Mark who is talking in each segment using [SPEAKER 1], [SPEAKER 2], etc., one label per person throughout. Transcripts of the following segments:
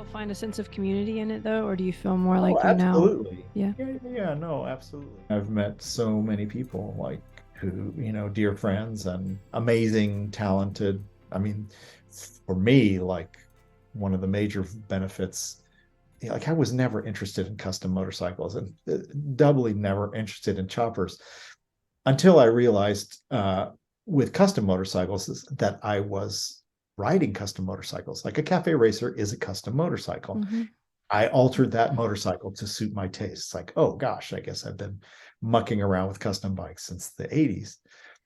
[SPEAKER 1] still find a sense of community in it though, or do you feel more
[SPEAKER 2] Oh,
[SPEAKER 1] like you're now?
[SPEAKER 2] absolutely.
[SPEAKER 1] Yeah.
[SPEAKER 2] Yeah, no, absolutely. I've met so many people like who, dear friends and amazing, talented. I mean, for me, like one of the major benefits, like I was never interested in custom motorcycles and doubly never interested in choppers until I realized with custom motorcycles that I was riding custom motorcycles. Like a cafe racer is a custom motorcycle.
[SPEAKER 1] Mm-hmm.
[SPEAKER 2] I altered that motorcycle to suit my tastes. Like, oh gosh, I guess I've been mucking around with custom bikes since the 80s.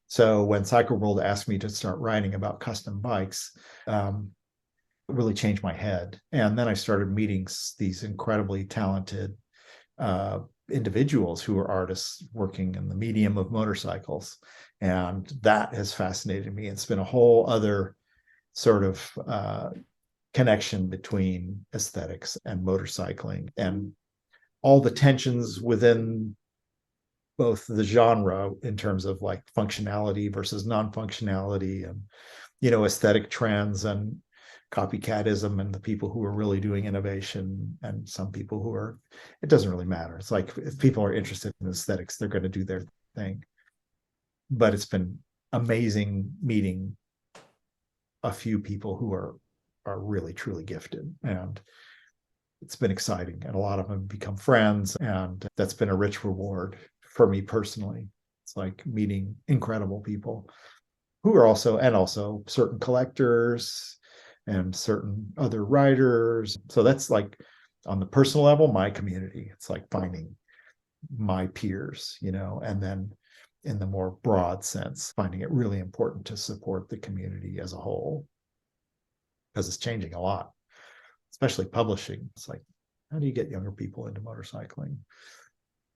[SPEAKER 2] So when Cycle World asked me to start writing about custom bikes, it really changed my head. And then I started meeting these incredibly talented uh, individuals who are artists working in the medium of motorcycles. And that has fascinated me. It's been a whole other sort of connection between aesthetics and motorcycling and all the tensions within both the genre in terms of like functionality versus non-functionality and aesthetic trends and copycatism and the people who are really doing innovation and some people who are, it doesn't really matter. It's like if people are interested in aesthetics, they're going to do their thing. But it's been amazing meeting a few people who are really truly gifted, and it's been exciting, and a lot of them have become friends, and that's been a rich reward for me personally. It's like meeting incredible people who are also certain collectors and certain other writers. So that's like on the personal level, my community. It's like finding my peers, and then in the more broad sense, finding it really important to support the community as a whole because it's changing a lot, especially publishing. It's like, how do you get younger people into motorcycling?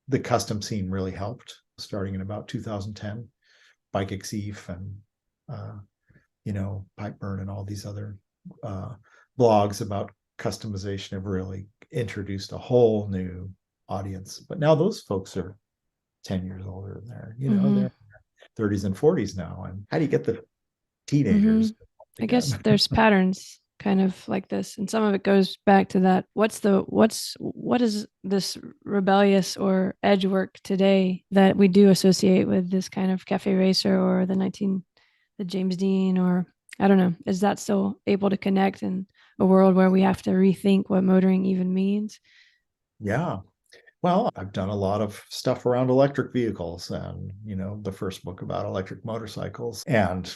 [SPEAKER 2] The custom scene really helped starting in about 2010. Bike Exif and uh, Pipeburn and all these other uh, blogs about customization have really introduced a whole new audience. But now those folks are 10 years older than
[SPEAKER 1] Mm-hmm.
[SPEAKER 2] they're 30s and 40s now. And how do you get the
[SPEAKER 1] Mm-hmm.
[SPEAKER 2] teenagers
[SPEAKER 1] I guess
[SPEAKER 2] again?
[SPEAKER 1] there's patterns kind of like this, and some of it goes back to that. What is this rebellious or edge work today that we do associate with this kind of cafe racer or the James Dean, or I don't know. Is that still able to connect in a world where we have to rethink what motoring even means?
[SPEAKER 2] Yeah. Well, I've done a lot of stuff around electric vehicles and, the first book about electric motorcycles and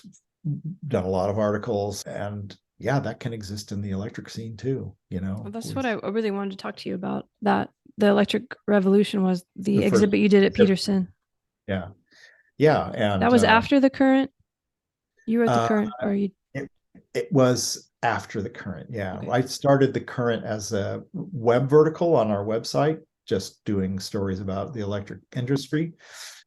[SPEAKER 2] done a lot of articles. And yeah, that can exist in the electric scene too,
[SPEAKER 1] Well, that's what
[SPEAKER 2] with
[SPEAKER 1] I really wanted to talk to you about. That the electric revolution was the
[SPEAKER 2] the first
[SPEAKER 1] exhibit you did at
[SPEAKER 2] exhibit.
[SPEAKER 1] Peterson.
[SPEAKER 2] Yeah. Yeah.
[SPEAKER 1] That
[SPEAKER 2] And
[SPEAKER 1] was after the current. You wrote the
[SPEAKER 2] uh,
[SPEAKER 1] current, or you?
[SPEAKER 2] it, it was after the current. Yeah.
[SPEAKER 1] Okay.
[SPEAKER 2] I started the current as a web vertical on our website, just doing stories about the electric industry.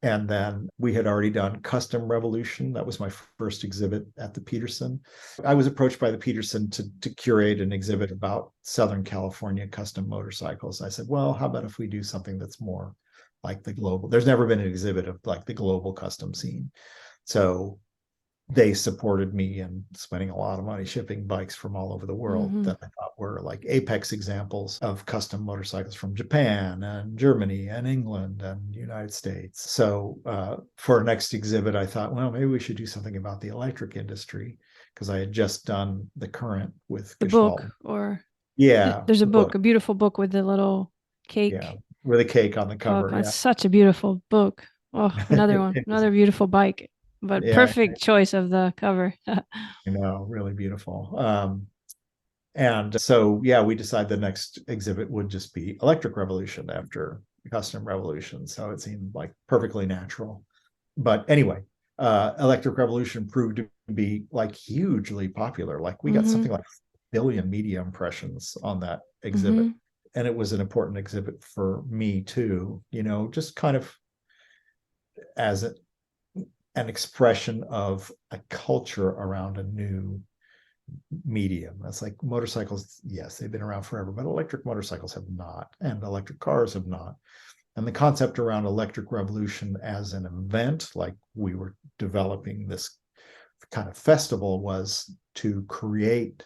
[SPEAKER 2] And then we had already done Custom Revolution. That was my first exhibit at the Peterson. I was approached by the Peterson to curate an exhibit about Southern California custom motorcycles. I said, well, how about if we do something that's more like the global? There's never been an exhibit of like the global custom scene. So they supported me in spending a lot of money shipping bikes from all over the world
[SPEAKER 1] Mm-hmm.
[SPEAKER 2] that I thought were like apex examples of custom motorcycles from Japan and Germany and England and United States. So for our next exhibit, I thought, well, maybe we should do something about the electric industry because I had just done the current with
[SPEAKER 1] The book,
[SPEAKER 2] Gestalt.
[SPEAKER 1] or
[SPEAKER 2] Yeah,
[SPEAKER 1] there's a
[SPEAKER 2] the
[SPEAKER 1] book,
[SPEAKER 2] book.
[SPEAKER 1] a beautiful book with the little
[SPEAKER 2] Yeah,
[SPEAKER 1] cake
[SPEAKER 2] with a cake on the
[SPEAKER 1] cock
[SPEAKER 2] cover.
[SPEAKER 1] on. It's
[SPEAKER 2] Yeah.
[SPEAKER 1] such a beautiful book. Oh, another one,
[SPEAKER 2] It was,
[SPEAKER 1] another beautiful bike, but
[SPEAKER 2] yeah,
[SPEAKER 1] perfect choice of the cover.
[SPEAKER 2] really beautiful. And so, yeah, we decided the next exhibit would just be Electric Revolution after Custom Revolution. So it seemed like perfectly natural. But anyway, Electric Revolution proved to be like hugely popular. Like we got
[SPEAKER 1] Mm-hmm.
[SPEAKER 2] something like a billion media impressions on that exhibit.
[SPEAKER 1] Mm-hmm.
[SPEAKER 2] And it was an important exhibit for me too, just kind of as an expression of a culture around a new medium. That's like motorcycles, yes, they've been around forever, but electric motorcycles have not, and electric cars have not. And the concept around electric revolution as an event, like we were developing this kind of festival, was to create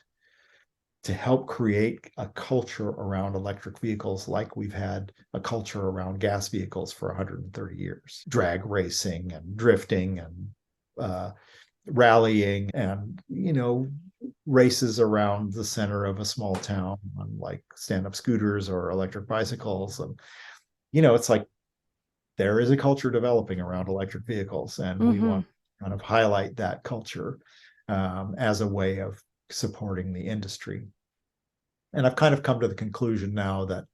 [SPEAKER 2] to help create a culture around electric vehicles like we've had a culture around gas vehicles for 130 years. Drag racing and drifting and rallying and, races around the center of a small town on like stand-up scooters or electric bicycles. And, it's like there is a culture developing around electric vehicles, and we
[SPEAKER 1] Mm-hmm.
[SPEAKER 2] want to kind of highlight that culture as a way of supporting the industry. And I've kind of come to the conclusion now that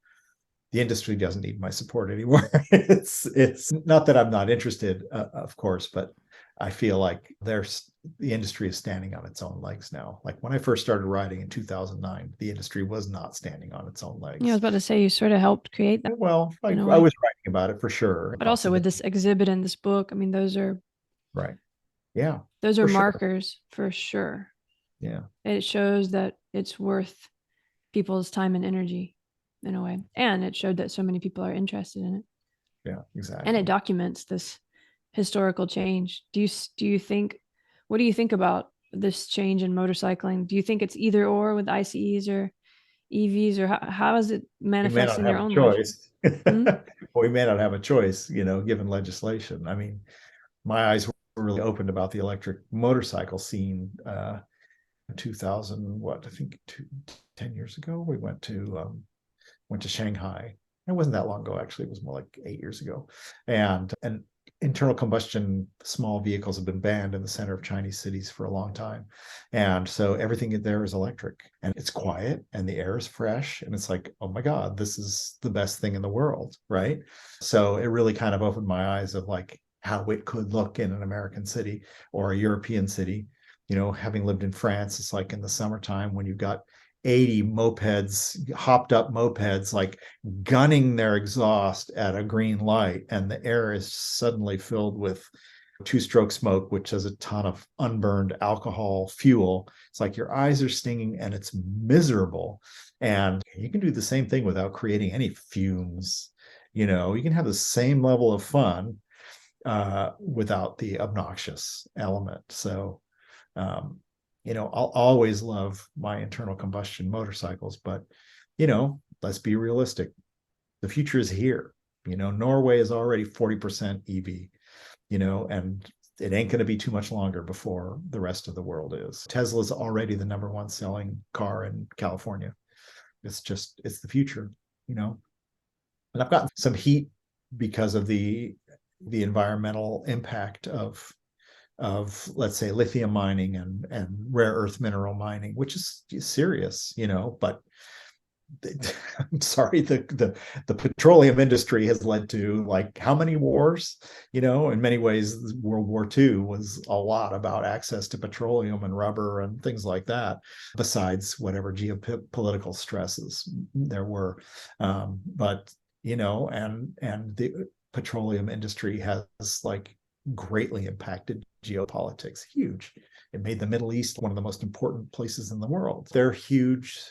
[SPEAKER 2] the industry doesn't need my support anymore. It's not that I'm not interested, of course, but I feel like the industry is standing on its own legs now. Like when I first started riding in 2009, the industry was not standing on its own
[SPEAKER 1] Yeah, I was
[SPEAKER 2] legs.
[SPEAKER 1] about to say you sort of helped create that
[SPEAKER 2] Well, I
[SPEAKER 1] in a way.
[SPEAKER 2] was writing about it for sure
[SPEAKER 1] But
[SPEAKER 2] across
[SPEAKER 1] also
[SPEAKER 2] the
[SPEAKER 1] with
[SPEAKER 2] day.
[SPEAKER 1] this exhibit and this book, I mean,
[SPEAKER 2] Right. Yeah,
[SPEAKER 1] those are
[SPEAKER 2] for sure.
[SPEAKER 1] markers for sure.
[SPEAKER 2] Yeah.
[SPEAKER 1] It shows that it's worth people's time and energy in a way. And it showed that so many people are interested in it.
[SPEAKER 2] Yeah,
[SPEAKER 1] And it
[SPEAKER 2] exactly.
[SPEAKER 1] documents this historical change. Do you think what do you think about this change in motorcycling? Do you think it's either or with ICEs or EVs, or how does it
[SPEAKER 2] We may
[SPEAKER 1] manifest
[SPEAKER 2] not
[SPEAKER 1] in
[SPEAKER 2] have
[SPEAKER 1] your
[SPEAKER 2] a
[SPEAKER 1] own life?
[SPEAKER 2] choice.
[SPEAKER 1] Hmm?
[SPEAKER 2] We may not have a choice, given legislation. I mean, my eyes were really opened about the electric motorcycle scene 2000, what I think 10 years ago. We went to Shanghai. It wasn't that long ago, actually. It was more like 8 years ago. And internal combustion small vehicles have been banned in the center of Chinese cities for a long time. And so everything there is electric, and it's quiet and the air is fresh. And it's like, oh my God, this is the best thing in the world. Right. So it really kind of opened my eyes of like how it could look in an American city or a European city. Having lived in France, it's like in the summertime when you've got 80 mopeds, hopped up mopeds, like gunning their exhaust at a green light, and the air is suddenly filled with two-stroke smoke, which has a ton of unburned alcohol fuel. It's like your eyes are stinging and it's miserable. And you can do the same thing without creating any fumes. You can have the same level of fun without the obnoxious element. So um, I'll always love my internal combustion motorcycles, but let's be realistic. The future is here. Norway is already 40% EV, and it ain't going to be too much longer before the rest of the world is. Tesla's already the number one selling car in California. It's the future, you know. And I've gotten some heat because of the environmental impact of let's say lithium mining and rare earth mineral mining, which is serious, but I'm sorry, the petroleum industry has led to like how many wars? In many ways, World War II was a lot about access to petroleum and rubber and things like that, besides whatever geopolitical stresses there were. But and the petroleum industry has like greatly impacted geopolitics. Huge. It made the Middle East one of the most important places in the world. They're huge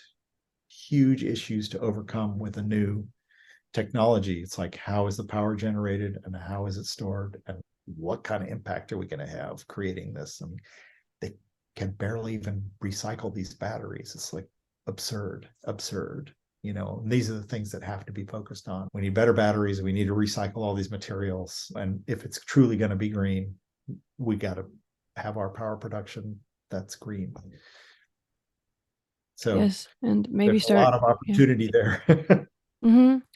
[SPEAKER 2] issues to overcome with a new technology. It's like, how is the power generated and how is it stored? And what kind of impact are we going to have creating this? I mean, they can barely even recycle these batteries. It's like absurd. And these are the things that have to be focused on. We need better batteries. We need to recycle all these materials. And if it's truly going to be green, we got to have our power production that's green. So
[SPEAKER 1] Yes, and maybe
[SPEAKER 2] there's a
[SPEAKER 1] start,
[SPEAKER 2] lot of
[SPEAKER 1] yeah.
[SPEAKER 2] opportunity there.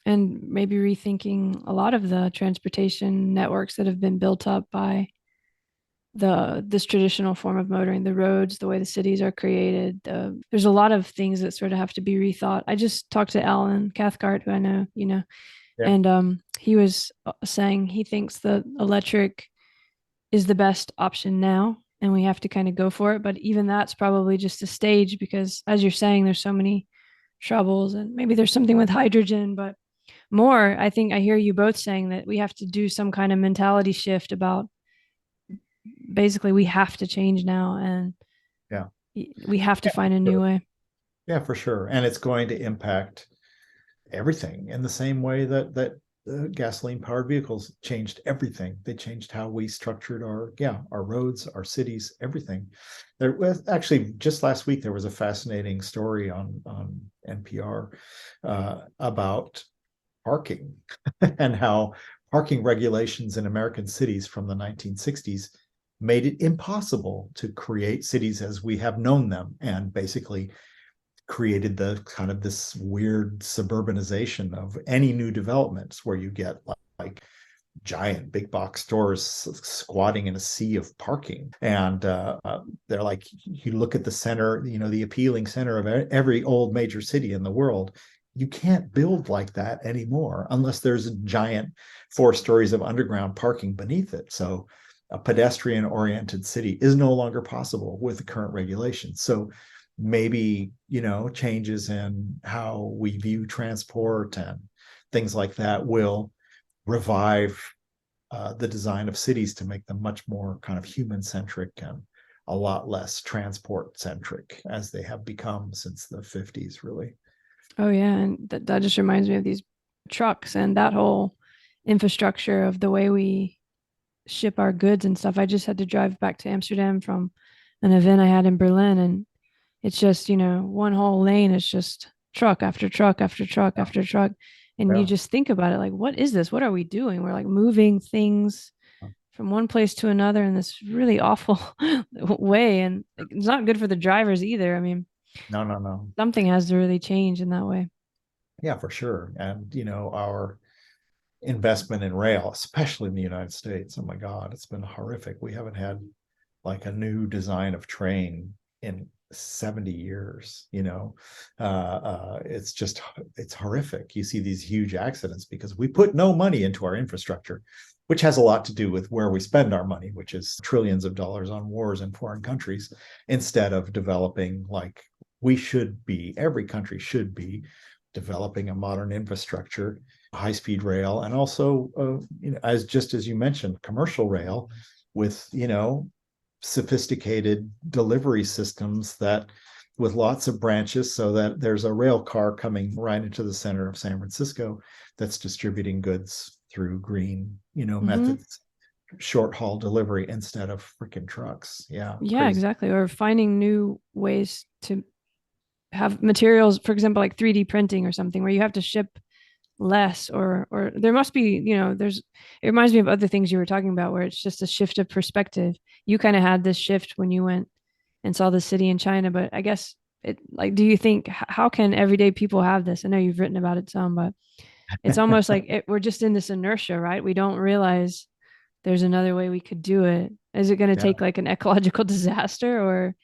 [SPEAKER 1] And maybe rethinking a lot of the transportation networks that have been built up by this traditional form of motoring, the roads, the way the cities are created. There's a lot of things that sort of have to be rethought. I just talked to Alan Cathcart, who I know,
[SPEAKER 2] Yeah.
[SPEAKER 1] and he was saying he thinks that electric is the best option now, and we have to kind of go for it. But even that's probably just a stage because, as you're saying, there's so many troubles, and maybe there's something with hydrogen, but more, I think I hear you both saying that we have to do some kind of mentality shift about basically we have to change now and
[SPEAKER 2] Yeah.
[SPEAKER 1] we have to
[SPEAKER 2] Yeah,
[SPEAKER 1] find a new
[SPEAKER 2] sure.
[SPEAKER 1] way.
[SPEAKER 2] Yeah, for sure. And it's going to impact everything in the same way that gasoline powered vehicles changed everything. They changed how we structured our roads, our cities, everything. There was actually just last week there was a fascinating story on NPR about parking and how parking regulations in American cities from the 1960s made it impossible to create cities as we have known them, and basically created the kind of this weird suburbanization of any new developments where you get like giant big box stores squatting in a sea of parking. And they're like, you look at the center, the appealing center of every old major city in the world, you can't build like that anymore unless there's a giant 4 stories of underground parking beneath it. So a pedestrian oriented city is no longer possible with the current regulations. So maybe changes in how we view transport and things like that will revive the design of cities to make them much more kind of human centric and a lot less transport centric as they have become since the 50s, really.
[SPEAKER 1] Oh yeah, and that just reminds me of these trucks and that whole infrastructure of the way we ship our goods and stuff. I just had to drive back to Amsterdam from an event I had in Berlin, and it's just, one whole lane is just truck after truck after truck
[SPEAKER 2] Yeah.
[SPEAKER 1] after truck. And you
[SPEAKER 2] Yeah.
[SPEAKER 1] just think about it like, what is this? What are we doing? We're like moving things from one place to another in this really awful way. And it's not good for the drivers either. I mean,
[SPEAKER 2] No, no, no.
[SPEAKER 1] something has to really change in that way.
[SPEAKER 2] Yeah, for sure. And our investment in rail, especially in the United States, oh my God, it's been horrific. We haven't had like a new design of train in 70 years. It's horrific. You see these huge accidents because we put no money into our infrastructure, which has a lot to do with where we spend our money, which is trillions of dollars on wars in foreign countries, instead of developing like every country should be developing a modern infrastructure, high speed rail, and also as you mentioned, commercial rail with sophisticated delivery systems that with lots of branches, so that there's a rail car coming right into the center of San Francisco that's distributing goods through green
[SPEAKER 1] Hmm.
[SPEAKER 2] methods, short haul delivery instead of freaking trucks. Yeah,
[SPEAKER 1] Yeah,
[SPEAKER 2] crazy.
[SPEAKER 1] exactly. Or finding new ways to have materials, for example, like 3D printing or something where you have to ship less, or there must be, it reminds me of other things you were talking about where it's just a shift of perspective. You kind of had this shift when you went and saw the city in China, but I guess it like, do you think how can everyday people have this? I know you've written about it some, but it's almost like we're just in this inertia, right? We don't realize there's another way we could do it. Is it going to
[SPEAKER 2] Yeah.
[SPEAKER 1] take like an ecological disaster, or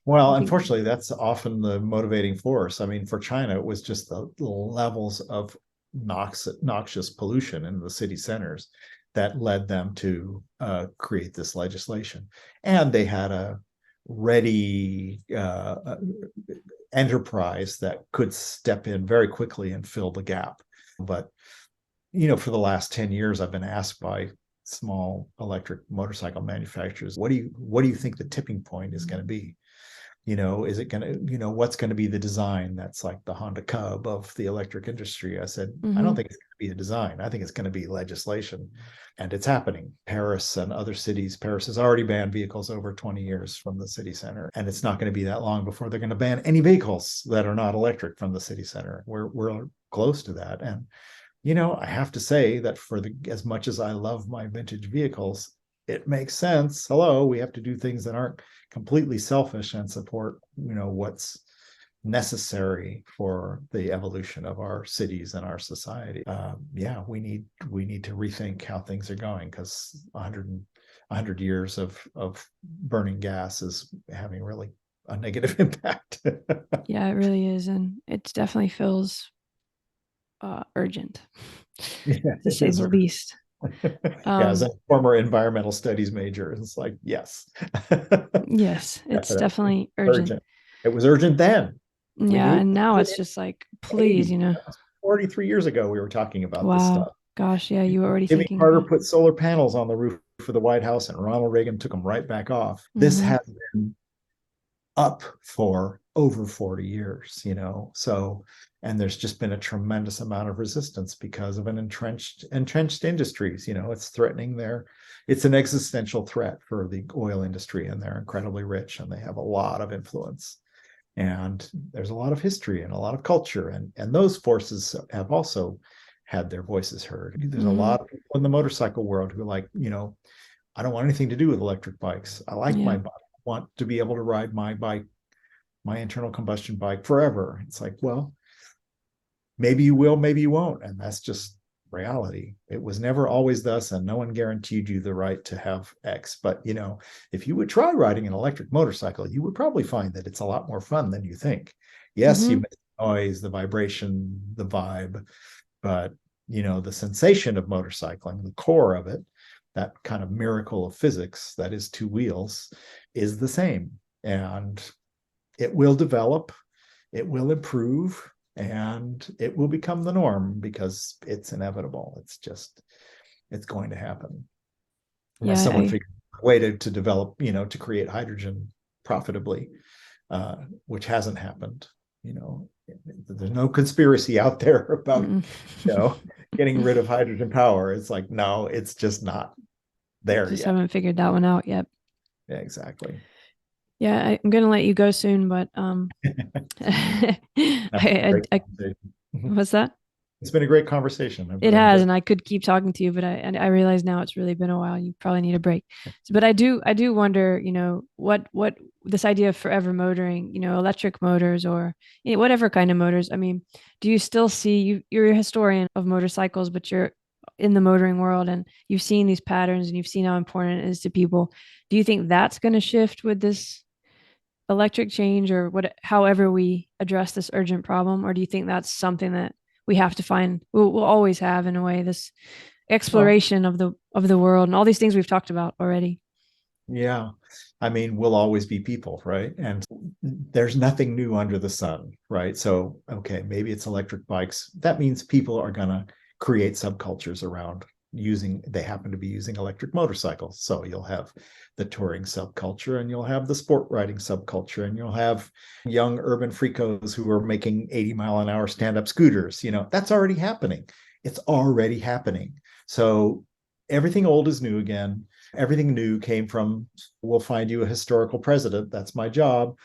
[SPEAKER 2] Well,
[SPEAKER 1] you think?
[SPEAKER 2] unfortunately, that's often the motivating force. I mean, for China, it was just the levels of noxious pollution in the city centers that led them to create this legislation. And they had a ready enterprise that could step in very quickly and fill the gap. But, for the last 10 years, I've been asked by small electric motorcycle manufacturers, what do you think the tipping point is going to be? Is it going to, what's going to be the design that's like the Honda Cub of the electric industry? I said, I don't
[SPEAKER 1] Mm-hmm.
[SPEAKER 2] think it's going to be a design. I think it's going to be legislation. And it's happening. Paris and other cities, Paris has already banned vehicles over 20 years from the city center. And it's not going to be that long before they're going to ban any vehicles that are not electric from the city center. We're close to that. And, I have to say that as much as I love my vintage vehicles, it makes sense. Hello, we have to do things that aren't completely selfish and support what's necessary for the evolution of our cities and our society. Yeah, we need to rethink how things are going, because 100 years of burning gas is having really a negative impact.
[SPEAKER 1] Yeah, it really is, and it definitely feels urgent,
[SPEAKER 2] Yeah,
[SPEAKER 1] to
[SPEAKER 2] it
[SPEAKER 1] say
[SPEAKER 2] is.
[SPEAKER 1] the least.
[SPEAKER 2] Yeah, as a
[SPEAKER 1] Um,
[SPEAKER 2] former environmental studies major, it's like, yes.
[SPEAKER 1] yes, it's
[SPEAKER 2] Definitely
[SPEAKER 1] definitely urgent.
[SPEAKER 2] urgent. It was urgent then. We
[SPEAKER 1] Yeah,
[SPEAKER 2] knew
[SPEAKER 1] and now
[SPEAKER 2] it
[SPEAKER 1] it's
[SPEAKER 2] in
[SPEAKER 1] just like,
[SPEAKER 2] the
[SPEAKER 1] please,
[SPEAKER 2] 80s. That was 43 years ago we were talking about this
[SPEAKER 1] wow,
[SPEAKER 2] stuff.
[SPEAKER 1] gosh, yeah, you were already
[SPEAKER 2] Jimmy
[SPEAKER 1] thinking
[SPEAKER 2] Carter
[SPEAKER 1] about.
[SPEAKER 2] put solar panels on the roof of the White House, and Ronald Reagan took them right back off. This
[SPEAKER 1] Mm-hmm.
[SPEAKER 2] has been up for over 40 years, so, and there's just been a tremendous amount of resistance because of an entrenched industries. It's threatening it's an existential threat for the oil industry, and they're incredibly rich and they have a lot of influence, and there's a lot of history and a lot of culture, and those forces have also had their voices heard. There's a
[SPEAKER 1] Mm-hmm.
[SPEAKER 2] lot of people in the motorcycle world who like, I don't want anything to do with electric bikes. I like my
[SPEAKER 1] Yeah.
[SPEAKER 2] bike. I want to be able to ride my bike, my internal combustion bike, forever. It's like, well, maybe you will, maybe you won't. And that's just reality. It was never always thus, and no one guaranteed you the right to have X. But, if you would try riding an electric motorcycle, you would probably find that it's a lot more fun than you think. Yes, you
[SPEAKER 1] Mm-hmm.
[SPEAKER 2] miss the noise, the vibration, the vibe, but, the sensation of motorcycling, the core of it, that kind of miracle of physics that is two wheels, is the same. And it will develop, it will improve, and it will become the norm because it's inevitable. It's going to happen unless
[SPEAKER 1] Yeah.
[SPEAKER 2] someone figures a way to develop, to create hydrogen profitably, which hasn't happened. There's no conspiracy out there about,
[SPEAKER 1] Mm-mm.
[SPEAKER 2] you know, getting rid of hydrogen power. It's like, no, it's just not there
[SPEAKER 1] Just
[SPEAKER 2] yet.
[SPEAKER 1] haven't figured that one out yet.
[SPEAKER 2] Yeah, exactly.
[SPEAKER 1] Yeah, I'm gonna let you go soon, but
[SPEAKER 2] That's a great conversation.
[SPEAKER 1] what's that?
[SPEAKER 2] It's been a great conversation. I've
[SPEAKER 1] It
[SPEAKER 2] really
[SPEAKER 1] has,
[SPEAKER 2] enjoyed
[SPEAKER 1] and I could keep talking to you, but I realize now it's really been a while. You probably need a break. So, but I do wonder, what this idea of forever motoring, electric motors or whatever kind of motors. I mean, do you still see you're a historian of motorcycles, but you're in the motoring world and you've seen these patterns and you've seen how important it is to people. Do you think that's going to shift with this electric change or however we address this urgent problem, or do you think that's something that we have to find we'll always have in a way this
[SPEAKER 2] Well,
[SPEAKER 1] exploration of the world and all these things we've talked about already?
[SPEAKER 2] yeah. I mean, we'll always be people, right? And there's nothing new under the sun, right? So, okay, maybe it's electric bikes. That means people are going to create subcultures around they happen to be using electric motorcycles. So you'll have the touring subculture, and you'll have the sport riding subculture, and you'll have young urban freakos who are making 80-mile-an-hour stand-up scooters. That's already happening. It's already happening. So everything old is new again. Everything new came from, we'll find you a historical president. That's my job,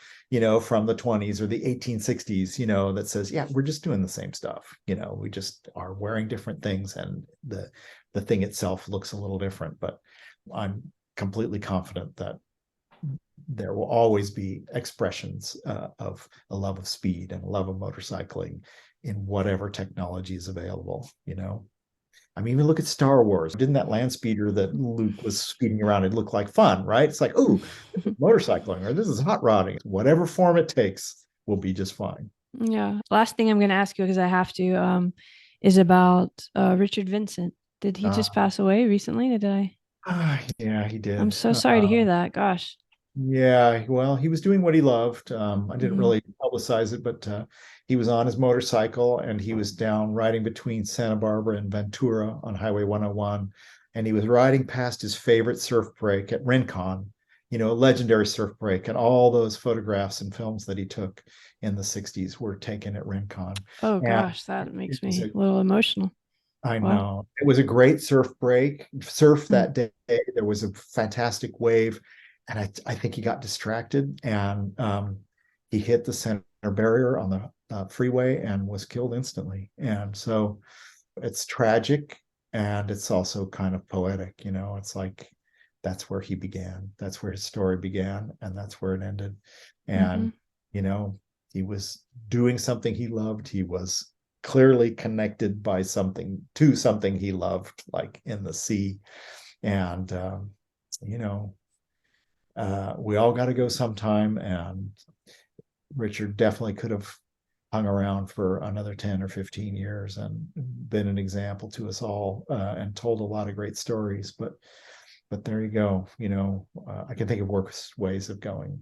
[SPEAKER 2] from the 20s or the 1860s, that says, yeah, we're just doing the same stuff. We just are wearing different things, and the thing itself looks a little different. But I'm completely confident that there will always be expressions of a love of speed and a love of motorcycling in whatever technology is available. I mean, even look at Star Wars. Didn't that land speeder that Luke was speeding around, it looked like fun, right? It's like, oh, motorcycling, or this is hot rodding. Whatever form it takes will be just fine.
[SPEAKER 1] Yeah. Last thing I'm going to ask you because I have to is about Richard Vincent. Did he just pass away recently? Did I?
[SPEAKER 2] Yeah, he
[SPEAKER 1] I'm
[SPEAKER 2] did.
[SPEAKER 1] so sorry to hear that. Gosh.
[SPEAKER 2] Yeah, well, he was doing what he loved. I didn't
[SPEAKER 1] Hmm.
[SPEAKER 2] really publicize it, but he was on his motorcycle, and he was down riding between Santa Barbara and Ventura on Highway 101. And he was riding past his favorite surf break at Rincon, a legendary surf break. And all those photographs and films that he took in the 60s were taken at Rincon.
[SPEAKER 1] Oh
[SPEAKER 2] And
[SPEAKER 1] gosh, that
[SPEAKER 2] it
[SPEAKER 1] makes
[SPEAKER 2] was
[SPEAKER 1] me a little emotional.
[SPEAKER 2] I
[SPEAKER 1] Wow.
[SPEAKER 2] know. It was a great surf
[SPEAKER 1] Mm.
[SPEAKER 2] that day. There was a fantastic wave, and I think he got distracted, and he hit the center barrier on the freeway and was killed instantly. And so it's tragic, and it's also kind of poetic. It's like that's where he began. That's where his story began, and that's where it ended.
[SPEAKER 1] Mm-hmm.
[SPEAKER 2] And, you know, he was doing something he loved. He was clearly connected by something to something he loved, like in the sea. And, you know, we all got to go sometime. And Richard definitely could have hung around for another 10 or 15 years and been an example to us all, and told a lot of great stories. But there you go. I can think of worse ways of going.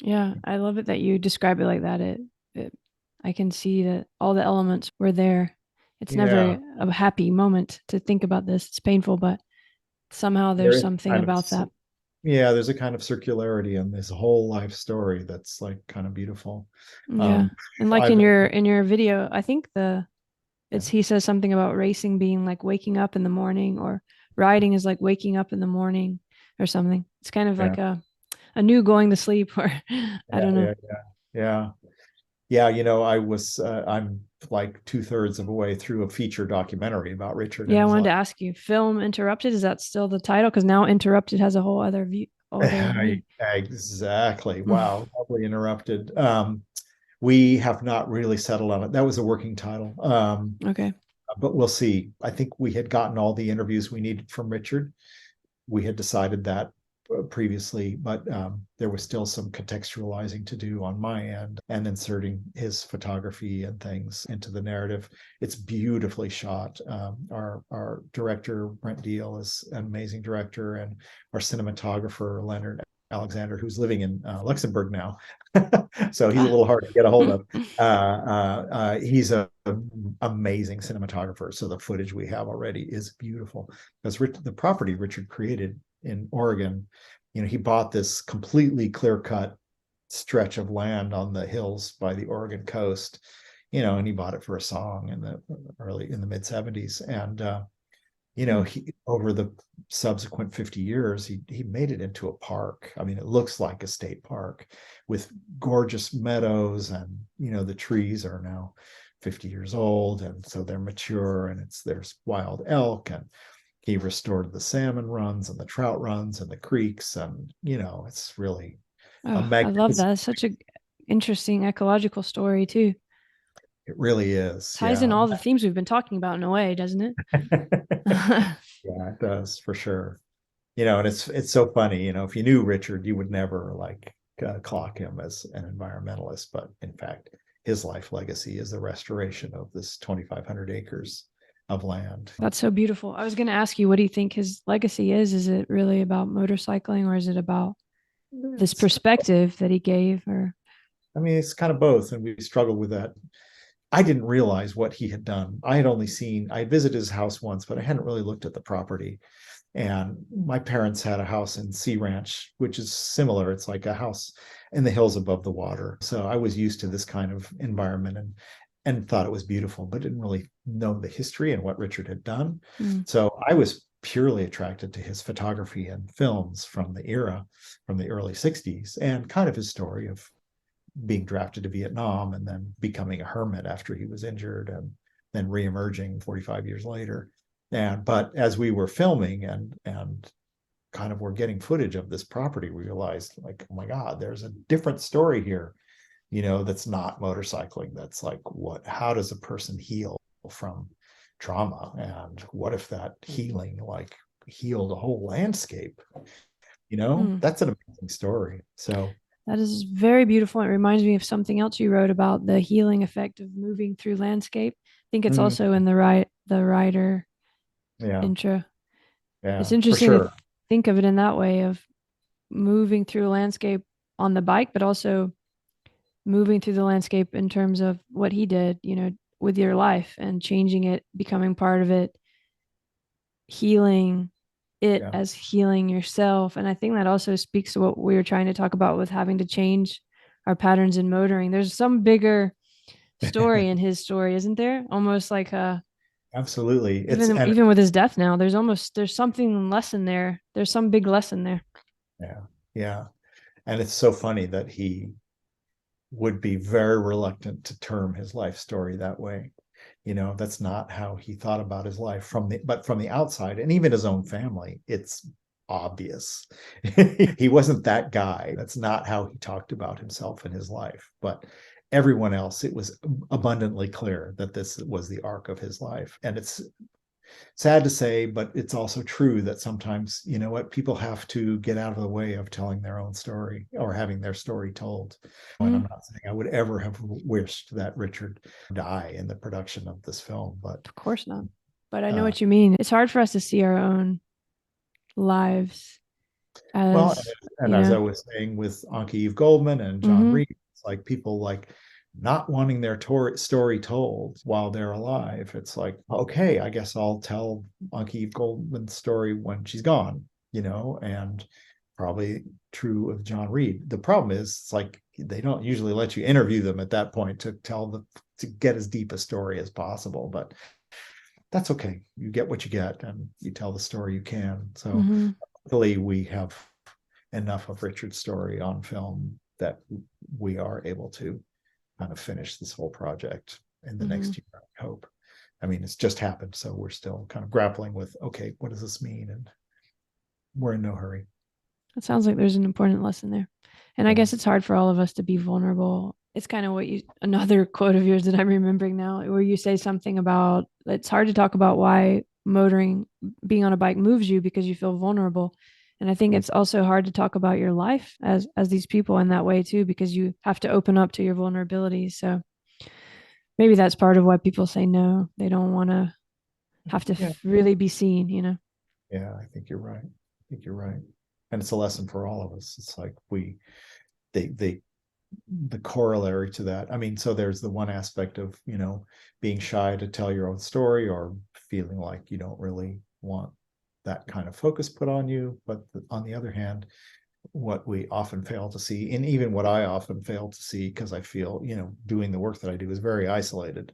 [SPEAKER 1] Yeah, I love it that you describe it like that. It I can see that all the elements were there. It's
[SPEAKER 2] Yeah,
[SPEAKER 1] never a happy moment to think about this. It's painful, but somehow
[SPEAKER 2] there
[SPEAKER 1] there's
[SPEAKER 2] is
[SPEAKER 1] something
[SPEAKER 2] kind of
[SPEAKER 1] about that.
[SPEAKER 2] yeah, there's a kind of circularity in this whole life story that's like kind of beautiful.
[SPEAKER 1] Yeah.
[SPEAKER 2] Um,
[SPEAKER 1] And like
[SPEAKER 2] I've
[SPEAKER 1] in your video, I think the
[SPEAKER 2] yeah,
[SPEAKER 1] it's he says something about racing being like waking up in the morning, or riding is like waking up in the morning or something. It's kind of
[SPEAKER 2] yeah,
[SPEAKER 1] like a new going to sleep, or I
[SPEAKER 2] yeah,
[SPEAKER 1] don't know.
[SPEAKER 2] yeah, yeah, yeah. Yeah, I'm like two-thirds of a way through a feature documentary about Richard and
[SPEAKER 1] Yeah, I
[SPEAKER 2] his
[SPEAKER 1] wanted to
[SPEAKER 2] life.
[SPEAKER 1] ask you, Film Interrupted, is that still the title? Because now Interrupted has a whole other view, other meaning.
[SPEAKER 2] Exactly. Wow, probably interrupted. We have not really settled on it. That was a working title.
[SPEAKER 1] Okay.
[SPEAKER 2] But we'll see. I think we had gotten all the interviews we needed from Richard. We had decided that previously, but there was still some contextualizing to do on my end and inserting his photography and things into the narrative. It's beautifully shot. Our director Brent Deal is an amazing director, and our cinematographer Leonard Alexander, who's living in Luxembourg now, so he's a
[SPEAKER 1] Ah.
[SPEAKER 2] little hard to get a hold of. He's a amazing cinematographer, so the footage we have already is beautiful. Because the property Richard created in Oregon, he bought this completely clear cut stretch of land on the hills by the Oregon coast, and he bought it for a song in the mid 70s. And
[SPEAKER 1] Hmm.
[SPEAKER 2] he over the subsequent 50 years, he made it into a park. I mean, it looks like a state park with gorgeous meadows, and the trees are now 50 years old, and so they're mature, and there's wild elk, and he restored the salmon runs and the trout runs and the creeks, and it's really a
[SPEAKER 1] Oh, I love
[SPEAKER 2] magnificent.
[SPEAKER 1] that. It's such a interesting ecological story too.
[SPEAKER 2] It really is,
[SPEAKER 1] Ties in
[SPEAKER 2] yeah.
[SPEAKER 1] all the themes we've been talking about in a way, doesn't it?
[SPEAKER 2] Yeah, it does for sure. And it's so funny. If you knew Richard, you would never like clock him as an environmentalist, but in fact, his life legacy is the restoration of this 2,500 acres of land.
[SPEAKER 1] That's so beautiful. I was going to ask you, what do you think his legacy is? Is it really about motorcycling, or is it about this
[SPEAKER 2] It's,
[SPEAKER 1] perspective that he gave? Or
[SPEAKER 2] I mean, it's kind of both, and we struggle with that. I didn't realize what he had done. I had visited his house once, but I hadn't really looked at the property. And my parents had a house in Sea Ranch, which is similar. It's like a house in the hills above the water. So I was used to this kind of environment, and thought it was beautiful, but didn't really know the history and what Richard had done.
[SPEAKER 1] mm,
[SPEAKER 2] So I was purely attracted to his photography and films from the era, from the early 60s, and kind of his story of being drafted to Vietnam and then becoming a hermit after he was injured, and then reemerging 45 years later. But as we were filming and kind of were getting footage of this property, we realized, like, oh my God, there's a different story here, that's not motorcycling. That's like, how does a person heal from trauma? And what if that healing like healed a whole landscape?
[SPEAKER 1] mm.
[SPEAKER 2] That's an amazing story. So
[SPEAKER 1] That is very beautiful. It reminds me of something else you wrote about the healing effect of moving through landscape. I think it's
[SPEAKER 2] mm,
[SPEAKER 1] also in the writer
[SPEAKER 2] yeah,
[SPEAKER 1] intro. It's
[SPEAKER 2] yeah, for
[SPEAKER 1] interesting to
[SPEAKER 2] sure.
[SPEAKER 1] think of it in that way, of moving through a landscape on the bike, but also moving through the landscape in terms of what he did, with your life and changing it, becoming part of it, healing it
[SPEAKER 2] Yeah.
[SPEAKER 1] as healing yourself. And I think that also speaks to what we were trying to talk about with having to change our patterns in motoring. There's some bigger story in his story, isn't there? Almost like
[SPEAKER 2] Absolutely.
[SPEAKER 1] even with his death now, there's something lesson there. There's some big lesson there.
[SPEAKER 2] Yeah, yeah. And it's so funny that he would be very reluctant to term his life story that way. That's not how he thought about his life but from the outside, and even his own family, it's obvious. He wasn't that guy. That's not how he talked about himself and his life. But everyone else, it was abundantly clear that this was the arc of his life. And it's sad to say, but it's also true that sometimes, people have to get out of the way of telling their own story or having their story told. And I'm
[SPEAKER 1] Mhm.
[SPEAKER 2] not saying I would ever have wished that Richard die in the production of this film, but
[SPEAKER 1] Of course not. But I know
[SPEAKER 2] uh,
[SPEAKER 1] what you mean. It's hard for us to see our own lives
[SPEAKER 2] well,
[SPEAKER 1] as,
[SPEAKER 2] and as I was saying with Anki Eve Goldman and John
[SPEAKER 1] mhm.
[SPEAKER 2] Reed, it's like people like not wanting their story told while they're alive. It's like, okay, I guess I'll tell Anki Eve Goldman's story when she's gone, and probably true of John Reed. The problem is, it's like they don't usually let you interview them at that point to get as deep a story as possible, but that's okay. You get what you get, and you tell the story you can. So
[SPEAKER 1] Hmm.
[SPEAKER 2] luckily, we have enough of Richard's story on film that we are able to kind of finish this whole project in the
[SPEAKER 1] Hmm.
[SPEAKER 2] next year, I hope. I mean, it's just happened, so we're still kind of grappling with, okay, what does this mean? And we're in no hurry.
[SPEAKER 1] It sounds like there's an important lesson there. And I
[SPEAKER 2] Yeah.
[SPEAKER 1] guess it's hard for all of us to be vulnerable. It's kind of what you, another quote of yours that I'm remembering now, where you say something about it's hard to talk about why motoring, being on a bike moves you because you feel vulnerable. And I think it's also hard to talk about your life as these people in that way too, because you have to open up to your vulnerabilities. So maybe that's part of why people say no. They don't want to have to
[SPEAKER 2] Yeah.
[SPEAKER 1] really be seen, you know?
[SPEAKER 2] Yeah. I think you're right. I think you're right. And it's a lesson for all of us. It's like they, the corollary to that. I mean, so there's the one aspect of, being shy to tell your own story or feeling like you don't really want that kind of focus put on you. But on the other hand, what we often fail to see, and even what I often fail to see, because I feel, doing the work that I do is very isolated.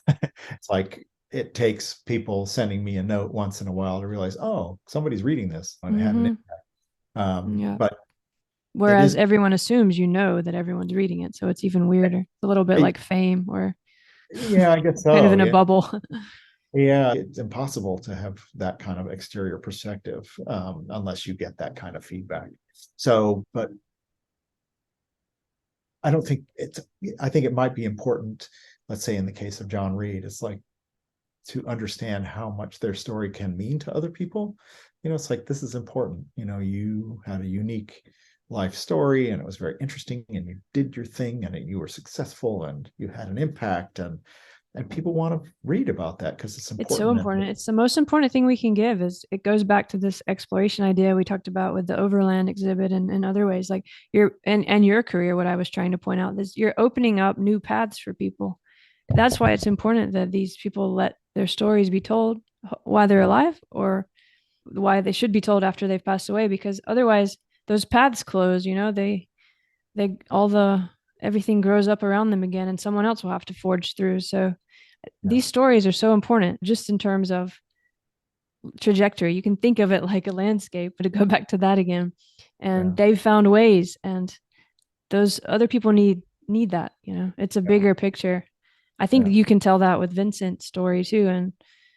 [SPEAKER 2] It's like it takes people sending me a note once in a while to realize, oh, somebody's reading this and it had an
[SPEAKER 1] Mm-hmm. Yeah.
[SPEAKER 2] but it
[SPEAKER 1] Whereas
[SPEAKER 2] is,
[SPEAKER 1] everyone assumes you know that everyone's reading it. So it's even weirder. It's a little bit like fame or
[SPEAKER 2] yeah, I guess
[SPEAKER 1] kind of
[SPEAKER 2] so.
[SPEAKER 1] in a
[SPEAKER 2] Yeah.
[SPEAKER 1] bubble.
[SPEAKER 2] Yeah, it's impossible to have that kind of exterior perspective unless you get that kind of feedback. So, but I don't think it's, I think it might be important, let's say in the case of John Reed, it's like to understand how much their story can mean to other people. It's like this is important. You had a unique life story and it was very interesting and you did your thing and you were successful and you had an impact and people want to read about that because it's
[SPEAKER 1] It's so
[SPEAKER 2] important. And
[SPEAKER 1] important. It's the most important thing we can give is it goes back to this exploration idea we talked about with the overland exhibit and other ways like and your career. What I was trying to point out is you're opening up new paths for people. That's why it's important that these people let their stories be told while they're alive or why they should be told after they've passed away, because otherwise those paths close, they all the everything grows up around them again and someone else will have to forge through. So
[SPEAKER 2] yeah,
[SPEAKER 1] these stories are so important just in terms of trajectory. You can think of it like a landscape, but to go back to that again.
[SPEAKER 2] yeah,
[SPEAKER 1] And they've found ways and those other people need that, It's a
[SPEAKER 2] yeah,
[SPEAKER 1] bigger picture. I think
[SPEAKER 2] yeah,
[SPEAKER 1] you can tell that with Vincent's story too. And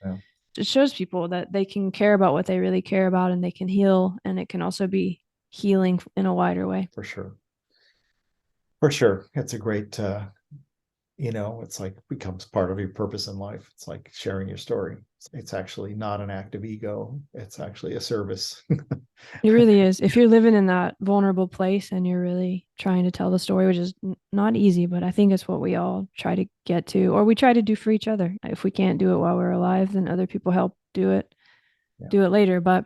[SPEAKER 2] yeah,
[SPEAKER 1] it shows people that they can care about what they really care about and they can heal and it can also be healing in a wider way.
[SPEAKER 2] for sure. For sure. It's a great it's like becomes part of your purpose in life. It's like sharing your story. It's actually not an act of ego. It's actually a service.
[SPEAKER 1] It really is. If you're living in that vulnerable place and you're really trying to tell the story, which is not easy, but I think it's what we all try to get to, or we try to do for each other. If we can't do it while we're alive, then other people help
[SPEAKER 2] Yeah.
[SPEAKER 1] do it later. But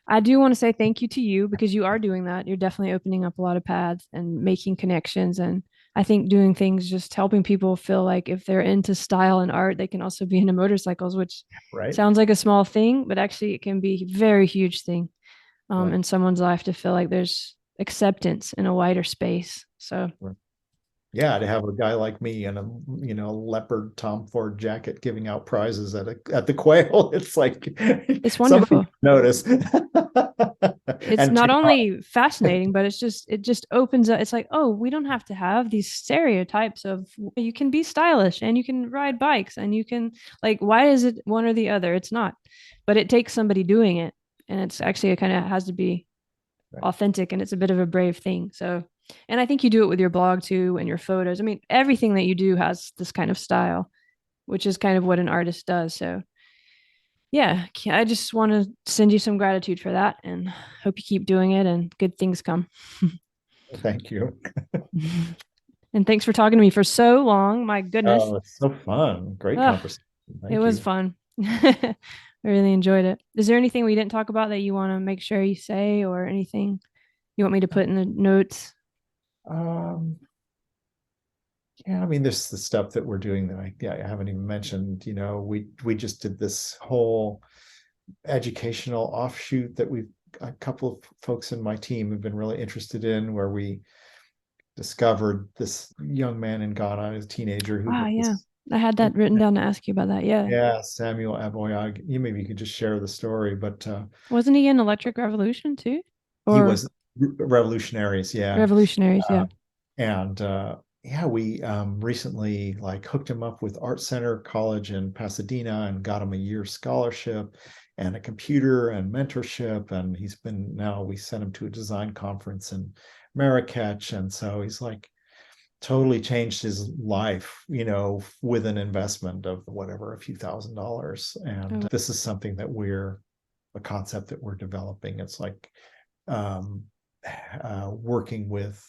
[SPEAKER 1] I do want to say thank you to you because you are doing that. You're definitely opening up a lot of paths and making connections. And I think doing things, just helping people feel like if they're into style and art, they can also be into motorcycles, which
[SPEAKER 2] Right.
[SPEAKER 1] sounds like a small thing, but actually it can be a very huge thing
[SPEAKER 2] Right.
[SPEAKER 1] in someone's life to feel like there's acceptance in a wider space. So
[SPEAKER 2] Right. Yeah, to have a guy like me in a leopard Tom Ford jacket giving out prizes at the quail, it's like
[SPEAKER 1] it's
[SPEAKER 2] somebody
[SPEAKER 1] wonderful.
[SPEAKER 2] notice.
[SPEAKER 1] It's
[SPEAKER 2] And
[SPEAKER 1] not only fascinating, but it just opens up. It's like, oh, we don't have to have these stereotypes of you can be stylish and you can ride bikes and you can like, why is it one or the other? It's not, but it takes somebody doing it. And it's actually, it kind of has to be authentic and it's a bit of a brave thing. So, and I think you do it with your blog too and your photos. I mean, everything that you do has this kind of style, which is kind of what an artist does. So, yeah, I just want to send you some gratitude for that and hope you keep doing it and good things come.
[SPEAKER 2] thank you.
[SPEAKER 1] And thanks for talking to me for so long. My goodness.
[SPEAKER 2] Oh, it's so fun. Great conversation.
[SPEAKER 1] It
[SPEAKER 2] Thank
[SPEAKER 1] was
[SPEAKER 2] you.
[SPEAKER 1] fun. I really enjoyed it. Is there anything we didn't talk about that you want to make sure you say or anything you want me to put in the notes?
[SPEAKER 2] Um, yeah, I mean, there's the stuff that we're doing that I haven't even mentioned. We just did this whole educational offshoot that we've a couple of folks in my team have been really interested in, where we discovered this young man in Ghana, a teenager who
[SPEAKER 1] Ah,
[SPEAKER 2] built
[SPEAKER 1] yeah.
[SPEAKER 2] this.
[SPEAKER 1] I had that written down to ask you about that. Yeah.
[SPEAKER 2] Yeah, Samuel Aboyag. You maybe you could just share the story, but
[SPEAKER 1] Wasn't he in Electric Revolution too?
[SPEAKER 2] he
[SPEAKER 1] Or
[SPEAKER 2] was revolutionaries, yeah.
[SPEAKER 1] Revolutionaries? Yeah.
[SPEAKER 2] Uh, and yeah, we recently like hooked him up with Art Center College in Pasadena and got him a year scholarship and a computer and mentorship. And he's been now we sent him to a design conference in Marrakech, and so he's like totally changed his life, with an investment of whatever, a few $1,000s. And
[SPEAKER 1] Oh.
[SPEAKER 2] this is something that we're a concept that we're developing. It's like um, working with,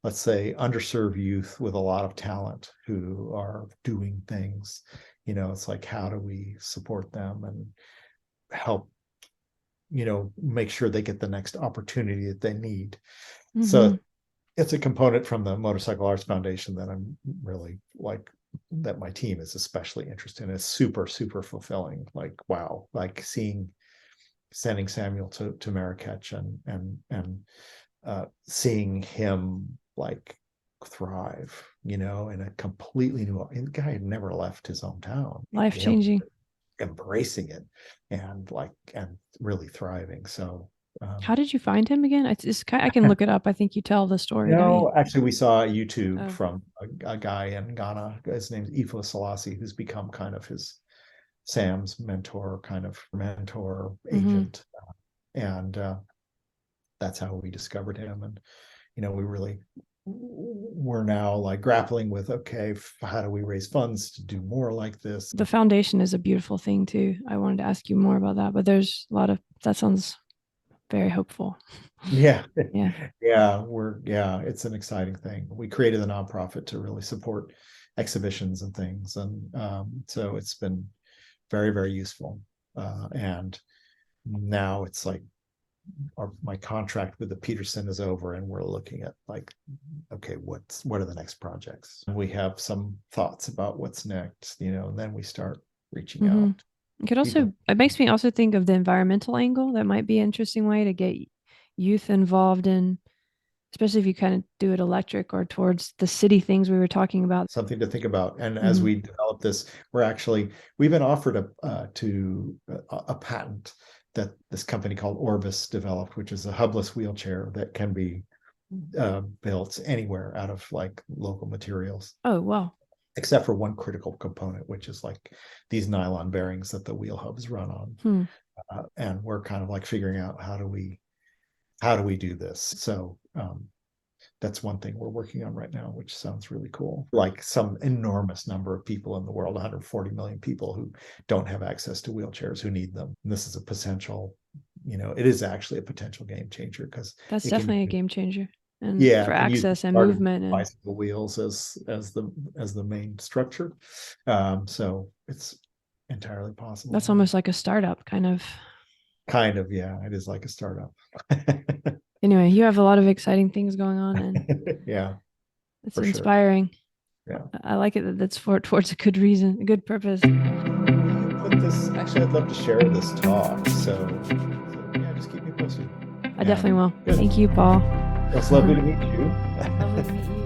[SPEAKER 2] let's say, underserved youth with a lot of talent who are doing things. It's like, how do we support them and help, make sure they get the next opportunity that they need.
[SPEAKER 1] Mm-hmm.
[SPEAKER 2] So it's a component from the Motorcycle Arts Foundation that I'm really like, that my team is especially interested in. It's super, super fulfilling. Like, wow, like sending Samuel to Marrakech and seeing him like thrive, in a completely new. The guy had never left his hometown.
[SPEAKER 1] Life changing.
[SPEAKER 2] Embracing it and really thriving. So
[SPEAKER 1] How did you find him again? I can look it up. I think you tell the story, don't you?
[SPEAKER 2] actually, we saw YouTube
[SPEAKER 1] Oh.
[SPEAKER 2] from a guy in Ghana. His name's Ifo Selassie, who's become kind of Sam's mentor,
[SPEAKER 1] Mm-hmm.
[SPEAKER 2] agent, and that's how we discovered him. And we really we're now like grappling with, okay, how do we raise funds to do more like this?
[SPEAKER 1] The foundation is a beautiful thing too. I wanted to ask you more about that, but there's a lot of that sounds very hopeful.
[SPEAKER 2] Yeah.
[SPEAKER 1] Yeah.
[SPEAKER 2] Yeah, it's an exciting thing. We created a nonprofit to really support exhibitions and things, and so it's been very, very useful. And now it's like my contract with the Peterson is over, and we're looking at like, okay, what are the next projects? And we have some thoughts about what's next, and then we start reaching
[SPEAKER 1] Mm-hmm.
[SPEAKER 2] out. People,
[SPEAKER 1] It makes me also think of the environmental angle. That might be an interesting way to get youth involved in, especially if you kind of do it electric or towards the city things we were talking about.
[SPEAKER 2] something to think about. And as
[SPEAKER 1] Mm-hmm.
[SPEAKER 2] we develop this, we've been offered a patent that this company called Orbis developed, which is a hubless wheelchair that can be built anywhere out of like local materials,
[SPEAKER 1] Oh, wow.
[SPEAKER 2] except for one critical component, which is like these nylon bearings that the wheel hubs run on.
[SPEAKER 1] Hmm.
[SPEAKER 2] And we're kind of like figuring out how do we do this. So that's one thing we're working on right now, which sounds really cool. Like some enormous number of people in the world, 140 million people who don't have access to wheelchairs, who need them. And this is a potential, it is actually a potential game changer, because
[SPEAKER 1] That's
[SPEAKER 2] it can
[SPEAKER 1] definitely a game changer. And
[SPEAKER 2] yeah,
[SPEAKER 1] for
[SPEAKER 2] it can use
[SPEAKER 1] access and movement and
[SPEAKER 2] bicycle wheels as the main structure. So it's entirely possible.
[SPEAKER 1] that's almost like a startup kind of.
[SPEAKER 2] Kind of, yeah, it is like a startup.
[SPEAKER 1] Anyway, you have a lot of exciting things going on and
[SPEAKER 2] Yeah,
[SPEAKER 1] it's
[SPEAKER 2] for sure.
[SPEAKER 1] inspiring.
[SPEAKER 2] Yeah.
[SPEAKER 1] I like it that that's towards a good reason, a good purpose.
[SPEAKER 2] Actually, I'd love to share this talk. So yeah, just keep me posted.
[SPEAKER 1] I definitely will.
[SPEAKER 2] Good.
[SPEAKER 1] Thank you, Paul.
[SPEAKER 2] It's lovely to meet you.
[SPEAKER 1] Lovely to meet you.